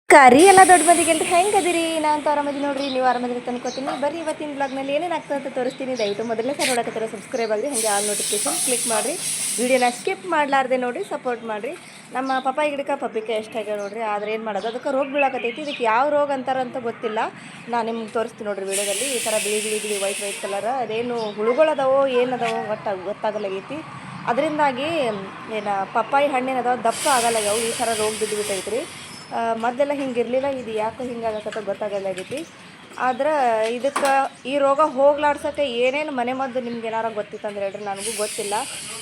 ಕರಿ ಎಲ್ಲ ದೊಡ್ಡ ಮಂದಿಗೆಲ್ರಿ ಹೆಂಗೆ ಅದಿರಿ ನಾನು ಆರಾಮದಿ ನೋಡ್ರಿ ನೀವು ಆರಾಮದಿರಿ ತಂದ್ಕೋತೀನಿ ಬರ್ರಿ ಇವತ್ತಿನ ಬ್ಲಾಗ್ನಲ್ಲಿ ಏನೇನು ಆಗ್ತದೆ ಅಂತ ತೋರಿಸ್ತೀನಿ ದಯವಿಟ್ಟು ಮೊದಲನೇ ಸಾರಿ ನೋಡಕತ್ತರ ಸಬ್ಸ್ಕ್ರೈಬ್ ಆಗಿರಿ ಹಾಗೆ ಆಲ್ ನೋಟಿಫಿಕೇಶನ್ ಕ್ಲಿಕ್ ಮಾಡಿರಿ ವೀಡಿಯೋನ ಸ್ಕಿಪ್ ಮಾಡಲಾರ್ದೆ ನೋಡಿ ಸಪೋರ್ಟ್ ಮಾಡಿರಿ ನಮ್ಮ ಪಪ್ಪಾಯಿ ಗಿಡಕ್ಕೆ ಪಪ್ಪಿಕಾಯಿ ಎಷ್ಟಾಗ್ಯಾವ ನೋಡ್ರಿ ಆದರೆ ಏನು ಮಾಡೋದು ಅದಕ್ಕೆ ರೋಗ ಬೀಳಾಕತ್ತೈತಿ ಇದಕ್ಕೆ ಯಾವ ರೋಗ ಅಂತಾರಂತ ಗೊತ್ತಿಲ್ಲ ನಾನು ನಿಮ್ಗೆ ತೋರಿಸ್ತೀನಿ ನೋಡ್ರಿ ವೀಡಿಯೋದಲ್ಲಿ ಈ ಥರ ಬಿಳಿ ವೈಟ್ ಕಲರ್ ಅದೇನು ಹುಳುಗಳದಾವೋ ಏನದಾವೋ ಗೊತ್ತಾಗಲಾಗೈತಿ ಅದರಿಂದಾಗಿ ಏನು ಪಪ್ಪಾಯಿ ಹಣ್ಣಿನದಾವ ದಪ್ಪ ಆಗಲ್ಲಾಗ್ಯಾವು ಈ ಥರ ರೋಗ ಬಿದ್ದುಬಿಟ್ಟೈತ್ರಿ ಮೊದಲೆಲ್ಲ ಹಿಂಗಿರಲಿಲ್ಲ ಇದು ಯಾಕೆ ಹಿಂಗಾಗತ್ತ ಗೊತ್ತಾಗಲ್ಲಾಗೈತಿ ಆದ್ರೆ ಇದಕ್ಕೆ ಈ ರೋಗ ಹೋಗ್ಲಾಡ್ಸೋಕ್ಕೆ ಏನೇನು ಮನೆ ಮದ್ದು ನಿಮ್ಗೆ ಏನಾರು ಗೊತ್ತಿತ್ತು ಅಂದ್ರೆ ಹೇಳ್ರಿ ನನಗೂ ಗೊತ್ತಿಲ್ಲ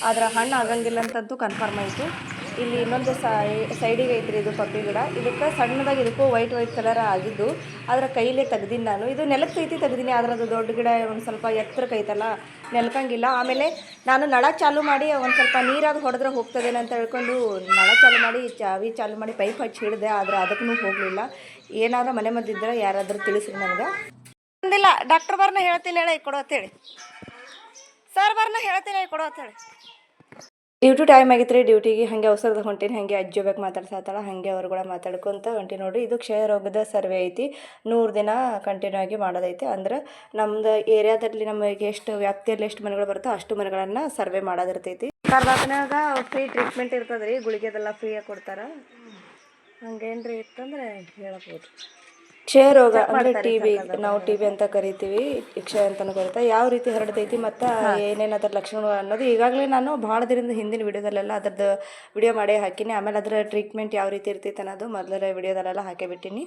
ಆದ್ರೆ ಹಣ್ಣು ಆಗಂಗಿಲ್ಲ ಅಂತಂತೂ ಕನ್ಫರ್ಮ್ ಆಯಿತು ಇಲ್ಲಿ ಇನ್ನೊಂದು ಸೈಡಿಗೆ ಐತ್ರಿ ಇದು ಪಪ್ಪಿ ಗಿಡ ಇದಕ್ಕೆ ಸಣ್ಣದಾಗಿ ಇದಕ್ಕೂ ವೈಟ್ ಕಲರ್ ಆಗಿದ್ದು ಆದರೆ ಕೈಲೇ ತೆಗ್ದೀನಿ ನಾನು ಇದು ನೆಲಕ್ಕೆ ಐತಿ ತೆಗ್ದೀನಿ ಆದರೆ ಅದು ದೊಡ್ಡ ಗಿಡ ಒಂದು ಸ್ವಲ್ಪ ಎತ್ತರಕ್ಕೆ ಐತಲ್ಲ ನೆಲ್ಕಂಗಿಲ್ಲ ಆಮೇಲೆ ನಾನು ನಳ ಚಾಲು ಮಾಡಿ ಒಂದು ಸ್ವಲ್ಪ ನೀರಾಗಿ ಹೊಡೆದ್ರೆ ಹೋಗ್ತದೇನೆ ಅಂತ ಹೇಳ್ಕೊಂಡು ನಳ ಚಾಲು ಮಾಡಿ ಚಾವಿ ಚಾಲು ಮಾಡಿ ಪೈಪ್ ಹಚ್ಚಿ ಹಿಡಿದೆ ಆದರೆ ಅದಕ್ಕೂ ಹೋಗಲಿಲ್ಲ ಏನಾದರೂ ಮನೆ ಮದ್ದಿದ್ರೆ ಯಾರಾದರೂ ತಿಳಿಸ್ರಿ ನನಗೆ ಬಂದಿಲ್ಲ ಡಾಕ್ಟರ್ ಬರ್ನ ಹೇಳ್ತೀನಿ ಹೇಳಿ ಕೊಡೋ ಅಂತೇಳಿ ಸರ್ ಬರ್ನ ಹೇಳ್ತೀನಿ ಕೊಡೋ ಅಂತೇಳಿ ಡ್ಯೂಟಿ ಟೈಮ್ ಆಗಿತ್ತು ರೀ ಡ್ಯೂಟಿಗೆ ಹಾಗೆ ಅವಸರದ ಹೊಂಟೀನಿ ಹಾಗೆ ಅಜ್ಜಿ ಬೇಕು ಮಾತಾಡ್ಸಾತಾಳ ಹಾಗೆ ಅವ್ರು ಕೂಡ ಮಾತಾಡ್ಕೊತ ಹೊಂಟಿ ನೋಡಿರಿ ಇದು ಕ್ಷಯ ರೋಗದ ಸರ್ವೆ ಐತಿ 100 ದಿನ ಕಂಟಿನ್ಯೂ ಆಗಿ ಮಾಡೋದೈತಿ ಅಂದ್ರೆ ನಮ್ದು ಏರಿಯಾದಲ್ಲಿ ನಮಗೆ ಎಷ್ಟು ವ್ಯಾಪ್ತಿಯಲ್ಲಿ ಎಷ್ಟು ಮನೆಗಳು ಬರುತ್ತೋ ಅಷ್ಟು ಮನೆಗಳನ್ನು ಸರ್ವೆ ಮಾಡೋದಿರ್ತೈತಿ ಕರ್ನಾಟಕನಾಗ ಫ್ರೀ ಟ್ರೀಟ್ಮೆಂಟ್ ಇರ್ತದೆ ರೀ ಗುಳಿಗೆದೆಲ್ಲ ಫ್ರೀಯಾಗಿ ಕೊಡ್ತಾರೆ ಹಂಗೇನ್ರಿ ಇತ್ತಂದ್ರೆ ಹೇಳಬಹುದು ಕ್ಷಯ ರೋಗ ಅಂದರೆ ಟಿ.ಬಿ ನಾವು ಟಿ.ಬಿ ಅಂತ ಕರಿತೀವಿ ಕ್ಷಯ ಅಂತಲೂ ಕರಿತಾರೆ ಯಾವ ರೀತಿ ಹರಡ್ತೈತಿ ಮತ್ತು ಏನೇನು ಅದರ ಲಕ್ಷಣಗಳು ಅನ್ನೋದು ಈಗಾಗಲೇ ನಾನು ಭಾಳ ದಿನದ ಹಿಂದಿನ ವಿಡಿಯೋದಲ್ಲೆಲ್ಲ ಅದ್ರದ್ದು ವಿಡಿಯೋ ಮಾಡೇ ಹಾಕೀನಿ ಆಮೇಲೆ ಅದರ ಟ್ರೀಟ್ಮೆಂಟ್ ಯಾವ ರೀತಿ ಇರ್ತೈತೆ ಅನ್ನೋದು ಮೊದಲೇ ವಿಡಿಯೋದಲ್ಲೆಲ್ಲ ಹಾಕಿಬಿಟ್ಟಿನಿ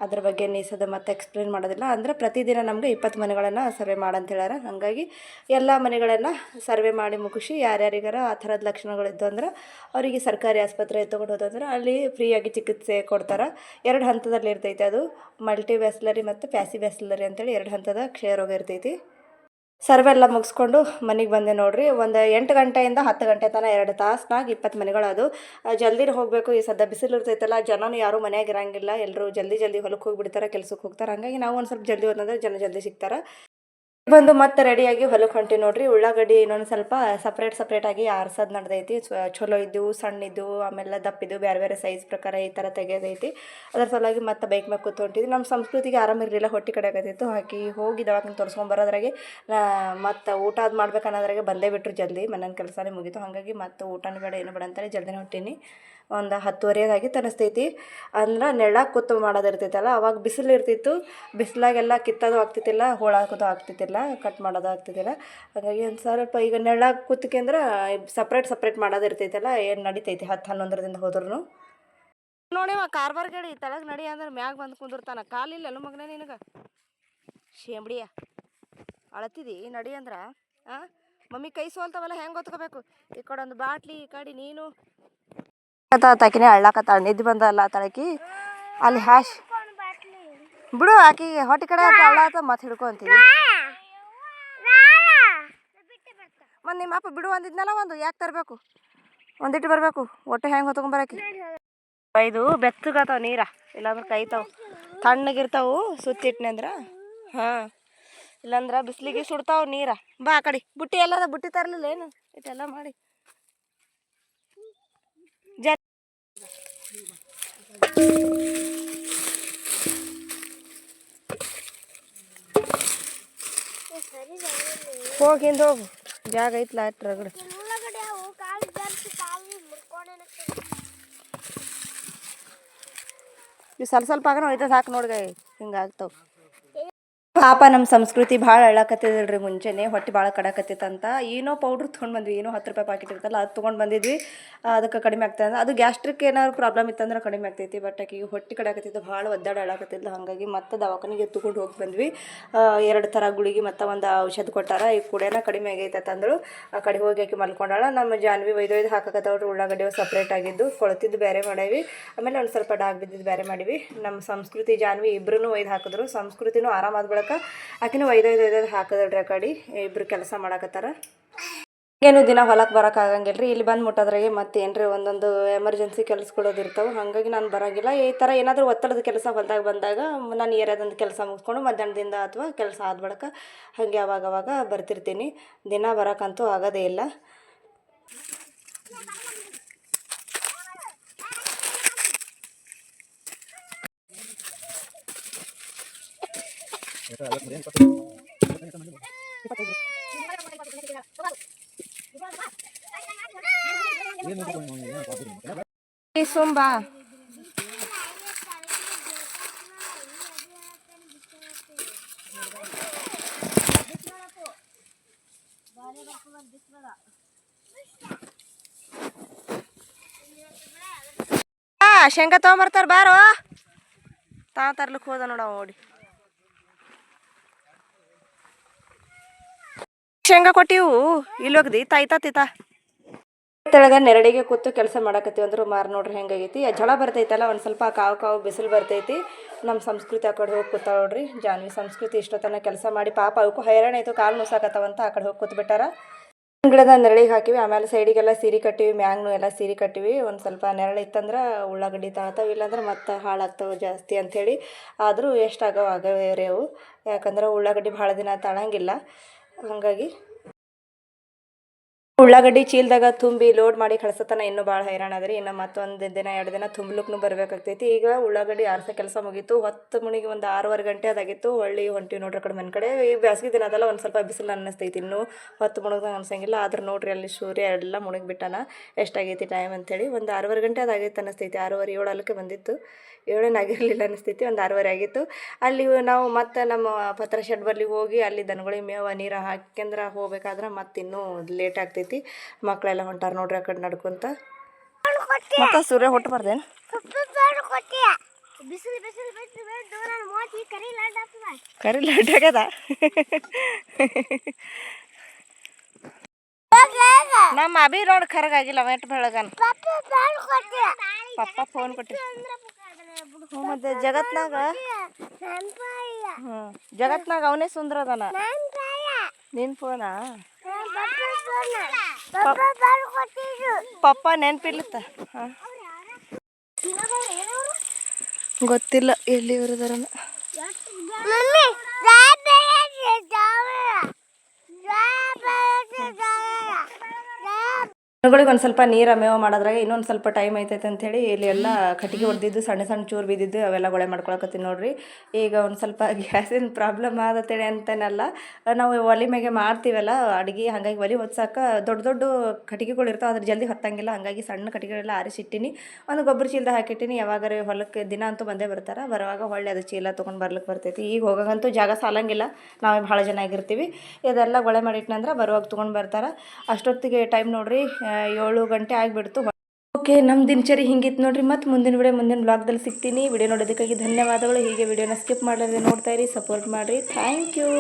ಅದ್ರ ಬಗ್ಗೆ ನೀಸೋದು ಮತ್ತು ಎಕ್ಸ್ಪ್ಲೇನ್ ಮಾಡೋದಿಲ್ಲ ಅಂದರೆ ಪ್ರತಿದಿನ ನಮಗೆ 20 ಮನೆಗಳನ್ನು ಸರ್ವೆ ಮಾಡಂತ ಹೇಳ್ಯಾರ ಹಾಗಾಗಿ ಎಲ್ಲ ಮನೆಗಳನ್ನು ಸರ್ವೆ ಮಾಡಿ ಮುಗಿಸಿ ಯಾರ್ಯಾರಿಗಾರ ಆ ಥರದ ಲಕ್ಷಣಗಳಿದ್ದು ಅಂದ್ರೆ ಅವರಿಗೆ ಸರ್ಕಾರಿ ಆಸ್ಪತ್ರೆ ತೊಗೊಂಡು ಹೋದಂದ್ರೆ ಅಲ್ಲಿ ಫ್ರೀಯಾಗಿ ಚಿಕಿತ್ಸೆ ಕೊಡ್ತಾರೆ 2 ಹಂತದಲ್ಲಿ ಇರ್ತೈತೆ ಅದು ಮಲ್ಟಿ ವ್ಯಾಸ್ಲರಿ ಮತ್ತು ಪ್ಯಾಸಿ ವ್ಯಾಸ್ಲರಿ ಅಂತೇಳಿ 2 ಹಂತದ ಕ್ಷಯ ರೋಗ ಇರ್ತೈತಿ ಸರ್ವೆ ಎಲ್ಲ ಮುಗಿಸ್ಕೊಂಡು ಮನೆಗೆ ಬಂದೆ ನೋಡ್ರಿ ಒಂದು 8 ಗಂಟೆಯಿಂದ 10 ಗಂಟೆ ತನಕ 2 ತಾಸ್ನಾಗ 20 ಮನೆಗಳು ಅದು ಜಲ್ದಿನ ಹೋಗಬೇಕು ಈ ಸದ್ಯ ಬಿಸಿಲು ಇರ್ತೈತಲ್ಲ ಜನನೂ ಯಾರೂ ಮನೆಯಾಗ ಇರಂಗಿಲ್ಲ ಎಲ್ಲರೂ ಜಲ್ದಿ ಹೊಲಕ್ಕೆ ಹೋಗಿಬಿಡ್ತಾರೆ ಕೆಲ್ಸಕ್ಕೆ ಹೋಗ್ತಾರೆ ಹಾಗಾಗಿ ನಾವು ಒಂದು ಸ್ವಲ್ಪ ಜಲ್ದಿ ಹೋದಂದ್ರೆ ಜಲ್ದಿ ಸಿಗ್ತಾರೆ ಬಂದು ಮತ್ತೆ ರೆಡಿಯಾಗಿ ಹೊಲಕ್ಕೆ ಹೊಂಟಿ ನೋಡ್ರಿ ಉಳ್ಳಾಗಡ್ಡಿ ಇನ್ನೊಂದು ಸ್ವಲ್ಪ ಸಪ್ರೇಟಾಗಿ ಆರ್ಸೋದು ನಡೆದೈತಿ ಚಲೋ ಇದ್ದವು ಸಣ್ಣ ಇದ್ದವು ಆಮೇಲೆ ದಪ್ಪಿದ್ದು ಬೇರೆ ಸೈಜ್ ಪ್ರಕಾರ ಈ ಥರ ತೆಗೆಯೋದೈತಿ ಅದ್ರ ಸಲುವಾಗಿ ಮತ್ತೆ ಬೈಕ್ ಮೇಲೆ ಕೂತ್ಕೊಂಡಿದ್ವಿ ನಮ್ಮ ಸಂಸ್ಕೃತಿಗೆ ಆರಾಮಿರಲಿಲ್ಲ ಹೊಟ್ಟೆ ಕಡೆ ಆಗತ್ತಿತ್ತು ಹಾಕಿ ಹೋಗಿ ದವಾಖಾನೆ ತೋರಿಸ್ಕೊಂಬರೋದ್ರಾಗೆ ಮತ್ತು ಊಟ ಅದು ಮಾಡ್ಬೇಕನ್ನೋದ್ರಾಗೆ ಬಂದೇ ಬಿಟ್ಟರು ಜಲ್ದಿ ಮನೇನ ಕೆಲಸನೇ ಮುಗೀತು ಹಾಗಾಗಿ ಮತ್ತೆ ಊಟನೂ ಬೇಡ ಏನು ಬೇಡ ಅಂತೇಳಿ ಜಲ್ದಿನೇ ಹೊಂಟೀನಿ ಒಂದು 10:30 ಅನ್ನಿಸ್ತೈತಿ ಅಂದ್ರೆ ನೆಳ್ಳಾಗ ಕೂತು ಮಾಡೋದಿರ್ತೈತಲ್ಲ ಅವಾಗ ಬಿಸಿಲು ಇರ್ತಿತ್ತು ಬಿಸಿಲಾಗೆಲ್ಲ ಕಿತ್ತೋದು ಆಗ್ತಿತ್ತಿಲ್ಲ ಹೋಳು ಹಾಕೋದು ಆಗ್ತಿತ್ತಿಲ್ಲ ಕಟ್ ಮಾಡೋದು ಆಗ್ತಿದ್ದಿಲ್ಲ ಹಾಗಾಗಿ ಒಂದು ಸ್ವಲ್ಪ ಈಗ ನೆಳ್ಳಾಗ ಕೂತ್ಕೆಂದ್ರೆ ಸಪ್ರೇಟ್ ಮಾಡೋದಿರ್ತೈತಲ್ಲ ಏನು ನಡಿತೈತಿ 10-11 ದಿನ ಹೋದ್ರೂ ನೋಡಿವ ಕಾರ್ಬಾರ್ ಗಾಡಿ ತಳಗೆ ನಡಿ ಅಂದ್ರೆ ಮ್ಯಾಗ ಬಂದು ಕುಂದಿರ್ತಾನ ಕಾಲಿಲ್ಲ ಮಗನೇ ನಿನಗೆ ಶೇಂಬಡಿಯ ಅಳತಿದಿ ನಡಿ ಅಂದ್ರೆ ಮಮ್ಮಿ ಕೈ ಸೋಲ್ತಾವಲ್ಲ ಹೆಂಗೆ ಗೊತ್ಕೋಬೇಕು ಈ ಕಡೆ ಒಂದು ಬಾಟ್ಲಿ ಈ ಕಡೆ ನೀನು ತಾಕಿನೇ ಅಳ್ಳಾಕತ್ತಾಳ ನಿದ್ದೆ ಬಂದಲ್ಲ ತಳಕಿ ಅಲ್ಲಿ ಹ್ಯಾಶ್ ಬಿಡು ಆಕಿಗೆ ಹೊಟ್ಟೆ ಕಡೆ ಅಳ್ಳಾತ ಮತ್ತೆ ಹಿಡ್ಕೊಂತೀವಿ ಮತ್ತು ನಿಮ್ಮ ಅಪ್ಪ ಬಿಡು ಅಂದಿದ್ನಲ್ಲ ಒಂದು ಯಾಕೆ ತರಬೇಕು ಒಂದಿಟ್ಟು ಬರಬೇಕು ಒಟ್ಟು ಹೆಂಗೆ ಹೊತ್ಕೊಂಬರಕ್ಕೆ ಇದು ಬೆಚ್ಚಗಾತಾವ ನೀರ ಇಲ್ಲಾಂದ್ರೆ ಕೈತಾವ ತಣ್ಣಗಿರ್ತಾವು ಸುತ್ತಿಟ್ನೆ ಅಂದ್ರೆ ಹಾಂ ಇಲ್ಲಾಂದ್ರೆ ಬಿಸಿಲಿಗೆ ಸುಡ್ತಾವ ನೀರ ಬಾ ಆ ಕಡೆ ಬುಟ್ಟಿ ಎಲ್ಲದ ಬುಟ್ಟಿ ತರಲಿಲ್ಲ ಏನು ಇದೆಲ್ಲ ಮಾಡಿ ಹೋಗಿ ಹಿಂದೆ ಹೋಗು ಜಾಗ ಐತ್ಲ ರಗಡೆ ಇವು ಸ್ವಲ್ಪ ಆಗನ ಒಯ್ತದ ಹಾಕಿ ನೋಡ್ಗ ಹಿಂಗಾಗ್ತಾವ ಪಾಪ ನಮ್ಮ ಸಂಸ್ಕೃತಿ ಭಾಳ ಅಳ್ಳಾಕತ್ತಿದ್ರಿ ಮುಂಚೆನೇ ಹೊಟ್ಟೆ ಭಾಳ ಕಡಾಕತ್ತಿತ್ತಂತ ಏನೋ ಪೌಡ್ರ್ ತೊಗೊಂಡು ಬಂದ್ವಿ ಏನೋ 10 ರೂಪಾಯಿ ಪ್ಯಾಕೆಟ್ ಇರ್ತಲ್ಲ ಅದು ತೊಗೊಂಡು ಬಂದಿದ್ವಿ ಅದಕ್ಕೆ ಕಡಿಮೆ ಆಗ್ತದೆ ಅದು ಗ್ಯಾಸ್ಟ್ರಿಕ್ ಏನಾದ್ರು ಪ್ರಾಬ್ಲಮ್ ಇತ್ತಂದ್ರೆ ಕಡಿಮೆ ಆಗ್ತೈತಿ ಬಟ್ ಆಕೆಗೆ ಹೊಟ್ಟೆ ಕಡಾಕತ್ತಿದ್ದು ಭಾಳ ಒದ್ದಾಡಿ ಅಳ್ಳಾಕತ್ತಿದ್ಲು ಹಾಗಾಗಿ ಮತ್ತೆ ದವಾಖಾನಿಗೆ ತೊಗೊಂಡು ಹೋಗಿ ಬಂದ್ವಿ 2 ಥರ ಗುಳಿಗೆ ಮತ್ತು ಒಂದು ಔಷಧ ಕೊಟ್ಟಾರ ಈಗ ಕುಡಿಯೋಣ ಕಡಿಮೆ ಆಗೈತೆ ಅಂದಳು ಆ ಕಡೆ ಹೋಗಿ ಆಕೆ ಮಲ್ಕೊಂಡಾಳ ನಮ್ಮ ಜಾನ್ವಿ ಒಯ್ದು ಹಾಕಕತ್ತವ್ರು ಉಳ್ಳಾಗಡ್ಡಿ ಸಪ್ರೇಟ್ ಆಗಿದ್ದು ಕೊಳತಿದ್ದು ಬೇರೆ ಮಾಡೇವಿ ಆಮೇಲೆ ಒಂದು ಸ್ವಲ್ಪ ಡಾಗ್ ಬಿದ್ದಿದ್ದು ಬೇರೆ ಮಾಡಿವಿ ನಮ್ಮ ಸಂಸ್ಕೃತಿ ಜಾನ್ವಿ ಇಬ್ಬರೂ ಒಯ್ದು ಹಾಕಿದ್ರು ಸಂಸ್ಕೃತಿನೂ ಆರಾಮಾದ ಬಳಿಕ ಆಕಿನೂ ಒಯ್ದು ಹಾಕಿದಳ್ರಿ ಆ ಕಡೆ ಇಬ್ಬರು ಕೆಲಸ ಮಾಡಕತ್ತಾರ ಏನು ದಿನ ಹೊಲಕ್ಕೆ ಬರೋಕ್ಕಾಗಂಗಿಲ್ಲ ರೀ ಇಲ್ಲಿ ಬಂದು ಮುಟ್ಟೋದ್ರಾಗೆ ಮತ್ತೆ ಏನ್ರಿ ಒಂದೊಂದು ಎಮರ್ಜೆನ್ಸಿ ಕೆಲಸಗಳೋದು ಇರ್ತಾವೆ ಹಾಗಾಗಿ ನಾನು ಬರೋಂಗಿಲ್ಲ ಈ ಥರ ಏನಾದರೂ ಒತ್ತಡದ ಕೆಲಸ ಹೊಲದಾಗ ಬಂದಾಗ ನಾನು ಏರಿಯಾದಂದು ಕೆಲಸ ಮುಗಿಸ್ಕೊಂಡು ಮಧ್ಯಾಹ್ನದಿಂದ ಅಥವಾ ಕೆಲಸ ಆದ ಬಳಿಕ ಹಾಗೆ ಅವಾಗವಾಗ ಬರ್ತಿರ್ತೀನಿ ದಿನ ಬರೋಕ್ಕಂತೂ ಆಗೋದೇ ಇಲ್ಲ ಸುಂಬಾ ಶೇಂಗಾ ತೊಗೊಂಬರ್ತಾರ ಬಾರೋ ತರ್ಲಿಕ್ಕೆ ಹೋದ ನೋಡ ನೋಡಿ ಶೇಂಗಾ ಕೊಟ್ಟಿವು ಇಲ್ಲೋಗ್ದಿ ತಾಯ್ತಾ ತೀತಾ ತೆಳಗ ನೆರಳಿಗೆ ಕೂತು ಕೆಲಸ ಮಾಡಕತ್ತೀವಿ ಅಂದ್ರು ಮಾರು ನೋಡ್ರಿ ಹೆಂಗಾಗೈತಿ ಝಳ ಬರ್ತೈತಲ್ಲ ಒಂದು ಸ್ವಲ್ಪ ಕಾವು ಬಿಸಿಲು ಬರ್ತೈತಿ ನಮ್ಮ ಸಂಸ್ಕೃತಿ ಆ ಕಡೆ ಹೋಗಿ ಕೂತಾಳ ನೋಡ್ರಿ ಜಾನ್ವಿ ಸಂಸ್ಕೃತಿ ಇಷ್ಟೊತ್ತನ ಕೆಲಸ ಮಾಡಿ ಪಾಪ ಅವಕ್ಕೂ ಹೈರಾಣ ಆಯಿತು ಕಾಲು ನುಸಾಕತ್ತವಂತ ಆ ಕಡೆ ಹೋಗಿ ಕೂತ್ಬಿಟ್ಟಾರ ಗಿಡದ ನೆರಳಿಗೆ ಹಾಕಿವಿ ಆಮೇಲೆ ಸೈಡಿಗೆಲ್ಲ ಸೀರೆ ಕಟ್ಟಿವಿ ಮ್ಯಾಂಗ್ನು ಎಲ್ಲ ಸೀರೆ ಕಟ್ಟಿವಿ ಒಂದು ಸ್ವಲ್ಪ ನೆರಳು ಇತ್ತಂದ್ರೆ ಉಳ್ಳಾಗಡ್ಡಿ ತಾಳ್ತಾವೆ ಇಲ್ಲಾಂದ್ರೆ ಮತ್ತೆ ಹಾಳಾಗ್ತಾವೆ ಜಾಸ್ತಿ ಅಂಥೇಳಿ ಆದರೂ ಆಗವೇ ಅವು ಯಾಕಂದ್ರೆ ಉಳ್ಳಾಗಡ್ಡಿ ಭಾಳ ದಿನ ತಾಳಂಗಿಲ್ಲ ಹಾಗಾಗಿ ಉಳ್ಳಾಗಡ್ಡಿ ಚೀಲದಾಗ ತುಂಬಿ ಲೋಡ್ ಮಾಡಿ ಕಳ್ಸತನ ಇನ್ನೂ ಭಾಳ ಹೈರಾಣ ಅದ್ರಿ ಇನ್ನು ಮತ್ತೊಂದು ದಿನ 2 ದಿನ ತುಂಬಲಿಕ್ಕೂ ಬರಬೇಕಾಗ್ತೈತಿ ಈಗ ಉಳ್ಳಾಗಡ್ಡಿ ಆರಿಸೋ ಕೆಲಸ ಮುಗೀತು 10 ಮಣಿಗೆ ಒಂದು 6:15 ಗಂಟೆ ಅದಾಗಿತ್ತು ಹೊಳ್ಳಿ ಹೊಂಟಿವಿ ನೋಡ್ರಿ ಕಡೆ ಮನೆ ಕಡೆ ಈ ಬೇಸಿಗೆ ದಿನ ಅದಲ್ಲ ಒಂದು ಸ್ವಲ್ಪ ಬಿಸಿಲು ಅನ್ನಿಸ್ತೈತಿ ಇನ್ನೂ 10 ಮುಣಗ್ದಂಗೆ ಅನ್ಸಂಗಿಲ್ಲ ಆದ್ರೆ ನೋಡ್ರಿ ಅಲ್ಲಿ ಸೂರ್ಯ ಎಲ್ಲ ಮುಣಗಿಬಿಟ್ಟಾನ ಎಷ್ಟಾಗೈತಿ ಟೈಮ್ ಅಂಥೇಳಿ ಒಂದು 6:15 ಗಂಟೆ ಅದಾಗೈತೆ ಅನ್ನಿಸ್ತೈತಿ 6:30 7 ಅಲ್ಲಕ್ಕೆ ಬಂದಿತ್ತು 7 ಆಗಿರಲಿಲ್ಲ ಅನ್ನಿಸ್ತೈತಿ ಒಂದು 6:30 ಆಗಿತ್ತು ಅಲ್ಲಿ ನಾವು ಮತ್ತೆ ನಮ್ಮ ಪತ್ರ ಶೆಡ್ ಬಲ್ಲಿ ಹೋಗಿ ಅಲ್ಲಿ ದನಗಳಿಗೆ ಮೇವು ನೀರು ಹಾಕ್ಯಂದ್ರೆ ಹೋಗ್ಬೇಕಾದ್ರೆ ಮತ್ತೆ ಇನ್ನೂ ಲೇಟ್ ಆಗ್ತೈತಿ ಮಕ್ಕಳೆಲ್ಲ ಹೊಂಟಾರ ನೋಡ್ರಿ ಆ ಕಡೆ ನಡ್ಕೊಂತ ಮತ್ತೆ ಸೂರ್ಯ ಹೊಟ್ಟಬಾರ್ದೇನು ಕರಿ ಲಡ್ಡು ಆಗ್ಯದ ನಮ್ಮ ಅಭಿ ನೋಡಿ ಕರಗಾಗಿಲ್ಲ ವೆಟ್ ಬೆಳಗನ ಪಪ್ಪ ಫೋನ್ ಕೊಟ್ಟಿ ಮತ್ತೆ ಜಗತ್ನಾಗ ಅವನೇ ಸುಂದರ ಅದಾನ ನಿನ್ ಫೋನಾ ಪಪ್ಪ ನೆನ್ಪಿರ್ಲತ್ತ ಗೊತ್ತಿಲ್ಲ ಎಲ್ಲಿ ಇವ್ರದಾರ ದನಗಳಿಗೆ ಒಂದು ಸ್ವಲ್ಪ ನೀರು ಮೇವು ಮಾಡೋದ್ರಾಗ ಇನ್ನೊಂದು ಸ್ವಲ್ಪ ಟೈಮ್ ಐತೈತೆ ಅಂಥೇಳಿ ಇಲ್ಲಿ ಎಲ್ಲ ಕಟ್ಟಿಗೆ ಹೊಡೆದಿದ್ದು ಸಣ್ಣ ಸಣ್ಣ ಚೂರು ಬಿದ್ದಿದ್ದು ಅವೆಲ್ಲ ಗೊಳೆ ಮಾಡ್ಕೊಳಕತ್ತೀನಿ ನೋಡ್ರಿ ಈಗ ಒಂದು ಸ್ವಲ್ಪ ಗ್ಯಾಸಿನ ಪ್ರಾಬ್ಲಮ್ ಆದತ್ತೇಳಿ ಅಂತೇನಲ್ಲ ನಾವು ಒಲೆ ಮ್ಯಾಗೆ ಮಾಡ್ತೀವಲ್ಲ ಅಡುಗೆ ಹಾಗಾಗಿ ಒಲೆ ಹೊತ್ಸಕ್ಕೆ ದೊಡ್ಡ ಕಟ್ಟಿಗೆಗಳು ಇರ್ತಾವೆ ಅದ್ರ ಜಲ್ದಿ ಹೊತ್ತಂಗಿಲ್ಲ ಹಾಗಾಗಿ ಸಣ್ಣ ಕಟ್ಟಿಗೆಗಳೆಲ್ಲ ಆರಿಸಿಟ್ಟಿನಿ ಒಂದು ಗೊಬ್ಬರ ಚೀಲದ ಹಾಕಿಟ್ಟಿನಿ ಯಾವಾಗಾರ ಹೊಲಕ್ಕೆ ದಿನ ಅಂತೂ ಬಂದೇ ಬರ್ತಾರೆ ಬರುವಾಗ ಹೊಳ್ಳಿ ಅದು ಚೀಲ ತೊಗೊಂಡು ಬರ್ಲಿಕ್ಕೆ ಬರ್ತೈತಿ ಈಗ ಹೋಗಂತೂ ಜಾಗ ಸಾಲಂಗಿಲ್ಲ ನಾವೇ ಭಾಳ ಜನ ಆಗಿರ್ತೀವಿ ಇದೆಲ್ಲ ಗೊಳೆ ಮಾಡಿಟ್ನಂದ್ರೆ ಬರುವಾಗ ತೊಗೊಂಡು ಬರ್ತಾರೆ ಅಷ್ಟೊತ್ತಿಗೆ ಟೈಮ್ ನೋಡ್ರಿ 7 ಗಂಟೆ ಆಗಿಬಿಡ್ತು ಓಕೆ ನಮ್ಮ ದಿನಚರಿ ಹಿಂಗಿತ್ತು ನೋಡ್ರಿ ಮತ್ತೆ ಮುಂದಿನ ಬ್ಲಾಗ್ದಲ್ಲಿ ಸಿಗ್ತೀನಿ ವಿಡಿಯೋ ನೋಡೋದಕ್ಕಾಗಿ ಧನ್ಯವಾದಗಳು ಹೀಗೆ ವಿಡಿಯೋನ ಸ್ಕಿಪ್ ಮಾಡಲಾರ್ದೆ ನೋಡ್ತಾ ಇರಿ ಸಪೋರ್ಟ್ ಮಾಡಿರಿ ಥ್ಯಾಂಕ್ ಯು